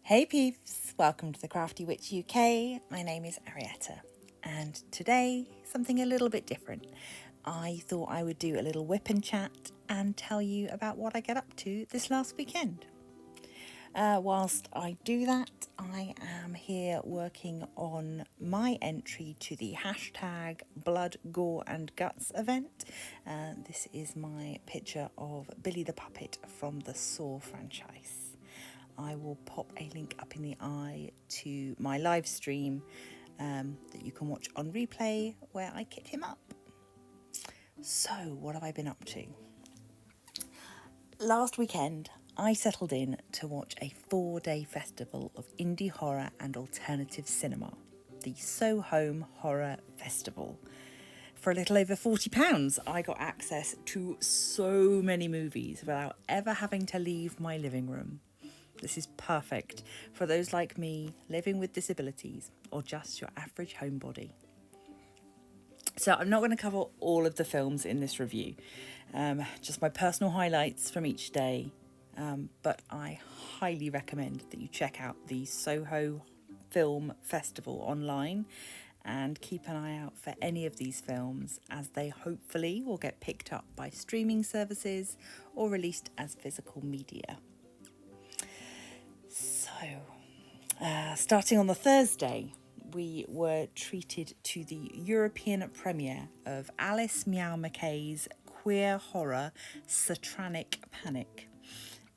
Hey peeps, welcome to the Crafty Witch UK. My name is Arietta, and today something a little bit different. I thought I would do a little WIP Chat and tell you about what I get up to this last weekend. Whilst I do that, I am here working on my entry to the hashtag Blood, Gore and Guts event. This is my picture of Billy the Puppet from the Saw franchise. I will pop a link up in the eye to my live stream that you can watch on replay where I kit him up. So, what have I been up to? Last weekend, I settled in to watch a 4-day festival of indie horror and alternative cinema, the SOHOME Horror Festival. For a little over £40, I got access to so many movies without ever having to leave my living room. This is perfect for those like me living with disabilities or just your average homebody. So I'm not going to cover all of the films in this review, just my personal highlights from each day, but I highly recommend that you check out the Soho Film Festival online and keep an eye out for any of these films, as they hopefully will get picked up by streaming services or released as physical media. So, starting on the Thursday, we were treated to the European premiere of Alice Meow McKay's queer horror Satranic Panic.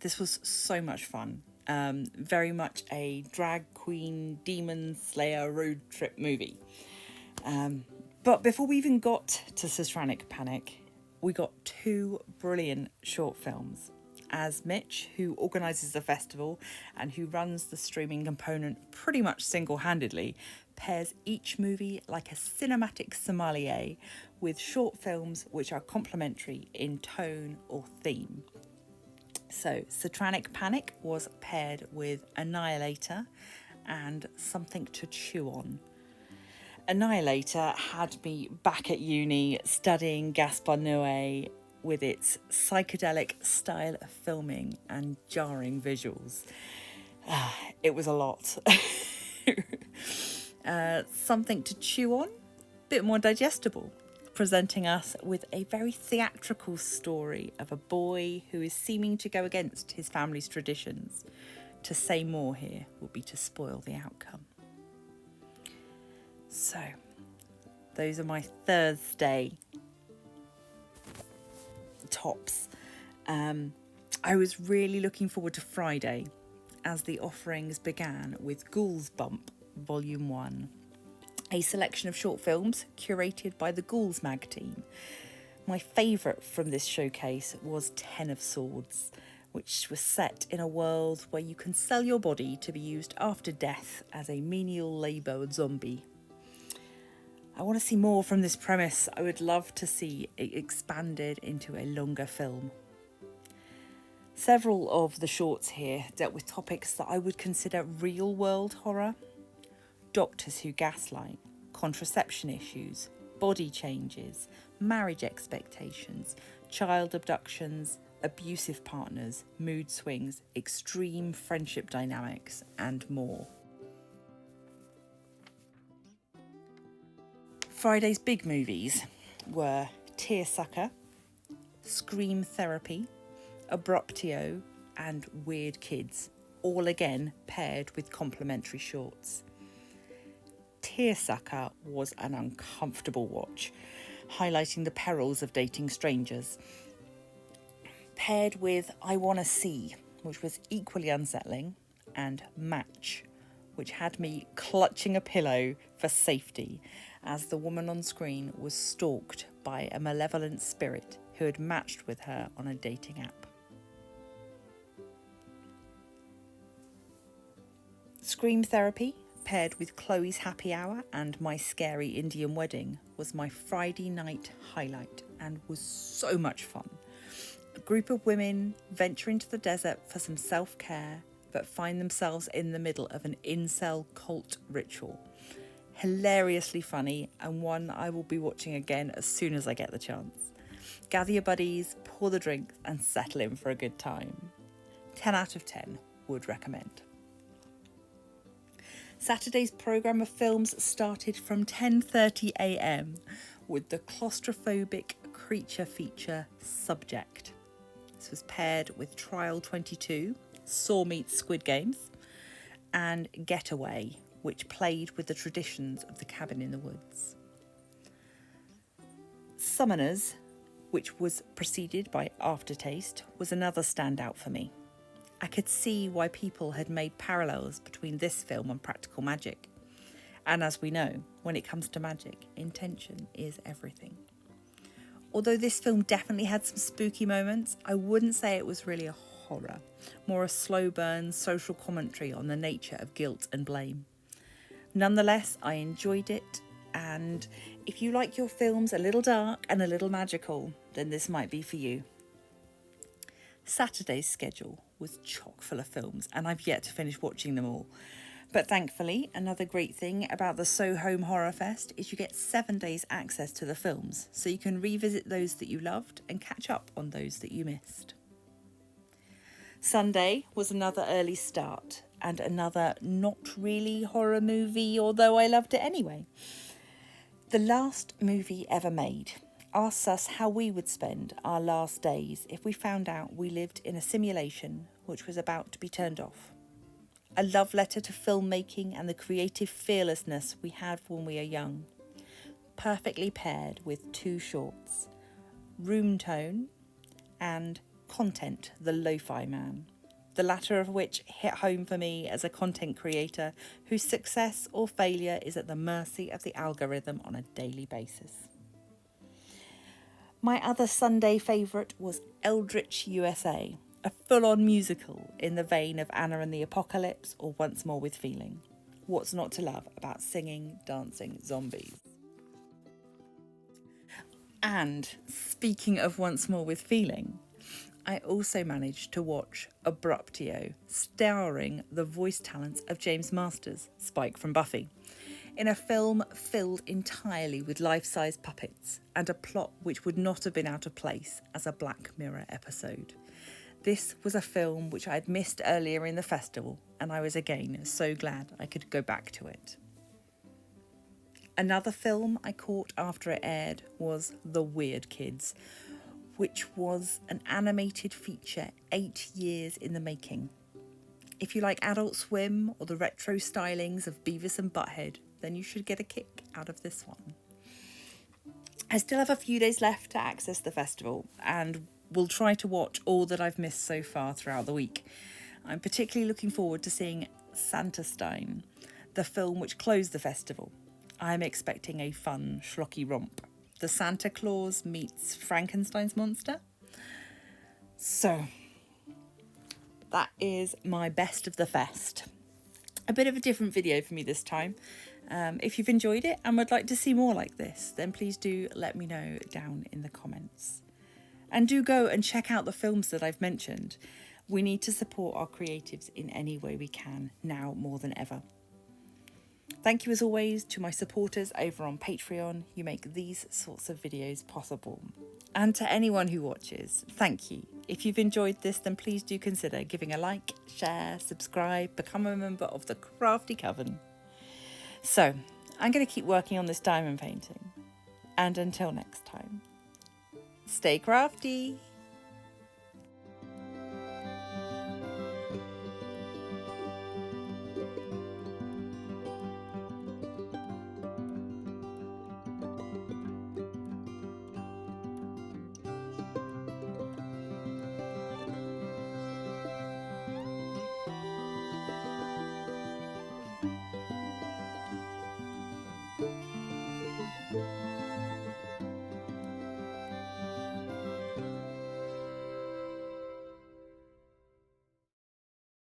This was so much fun. Very much a drag queen demon slayer road trip movie. But before we even got to Satranic Panic, we got 2 brilliant short films. As Mitch, who organises the festival and who runs the streaming component pretty much single-handedly, pairs each movie like a cinematic sommelier with short films which are complementary in tone or theme. So, Satranic Panic was paired with Annihilator and Something to Chew On. Annihilator had me back at uni studying Gaspar Noé with its psychedelic style of filming and jarring visuals. It was a lot. Something to Chew On, a bit more digestible, presenting us with a very theatrical story of a boy who is seeming to go against his family's traditions. To say more here would be to spoil the outcome. So, those are my Thursday tops. I was really looking forward to Friday, as the offerings began with Ghouls Bump Volume 1, a selection of short films curated by the Ghouls Mag team. My favourite from this showcase was 10 of Swords, which was set in a world where you can sell your body to be used after death as a menial labour zombie. I want to see more from this premise. I would love to see it expanded into a longer film. Several of the shorts here dealt with topics that I would consider real-world horror. Doctors who gaslight, contraception issues, body changes, marriage expectations, child abductions, abusive partners, mood swings, extreme friendship dynamics, and more. Friday's big movies were Tearsucker, Scream Therapy, Abruptio and Weird Kidz, all again paired with complimentary shorts. Tearsucker was an uncomfortable watch, highlighting the perils of dating strangers, paired with I Wanna See, which was equally unsettling, and Match, which had me clutching a pillow for safety as the woman on screen was stalked by a malevolent spirit who had matched with her on a dating app. Scream Therapy, paired with Chloe's Happy Hour and My Scary Indian Wedding, was my Friday night highlight and was so much fun. A group of women venture into the desert for some self-care, but find themselves in the middle of an incel cult ritual. Hilariously funny, and one I will be watching again as soon as I get the chance. Gather your buddies, pour the drink and settle in for a good time. 10 out of 10 would recommend. Saturday's programme of films started from 10:30 a.m. with the claustrophobic creature feature Subject. This was paired with Trial 22, Saw meets Squid Games, and Getaway, which played with the traditions of the cabin in the woods. Summoners, which was preceded by Aftertaste, was another standout for me. I could see why people had made parallels between this film and Practical Magic. And as we know, when it comes to magic, intention is everything. Although this film definitely had some spooky moments, I wouldn't say it was really a horror, more a slow burn social commentary on the nature of guilt and blame. Nonetheless, I enjoyed it, and if you like your films a little dark and a little magical, then this might be for you. Saturday's schedule was chock full of films, and I've yet to finish watching them all. But thankfully, another great thing about the SOHOME Horror Fest is you get 7 days access to the films, so you can revisit those that you loved and catch up on those that you missed. Sunday was another early start and another not really horror movie, although I loved it anyway. The Last Movie Ever Made asks us how we would spend our last days if we found out we lived in a simulation which was about to be turned off. A love letter to filmmaking and the creative fearlessness we had when we are young. Perfectly paired with 2 shorts, Room Tone and Content, the LoFi Man. The latter of which hit home for me as a content creator whose success or failure is at the mercy of the algorithm on a daily basis. My other Sunday favourite was Eldrich USA, a full-on musical in the vein of Anna and the Apocalypse or Once More with Feeling. What's not to love about singing, dancing zombies? And speaking of Once More with Feeling, I also managed to watch Abruptio, starring the voice talents of James Masters, Spike from Buffy, in a film filled entirely with life-size puppets and a plot which would not have been out of place as a Black Mirror episode. This was a film which I had missed earlier in the festival, and I was again so glad I could go back to it. Another film I caught after it aired was The Weird Kidz, which was an animated feature 8 years in the making. If you like Adult Swim or the retro stylings of Beavis and Butthead, then you should get a kick out of this one. I still have a few days left to access the festival and will try to watch all that I've missed so far throughout the week. I'm particularly looking forward to seeing Santastein, the film which closed the festival. I'm expecting a fun, schlocky romp. The Santa Claus meets Frankenstein's monster. So, that is my best of the fest. A bit of a different video for me this time. If you've enjoyed it and would like to see more like this, then please do let me know down in the comments. And do go and check out the films that I've mentioned. We need to support our creatives in any way we can, now more than ever. Thank you as always to my supporters over on Patreon. You make these sorts of videos possible. And to anyone who watches, thank you. If you've enjoyed this, then please do consider giving a like, share, subscribe, become a member of the Crafty Coven. So, I'm going to keep working on this diamond painting. And until next time, stay crafty.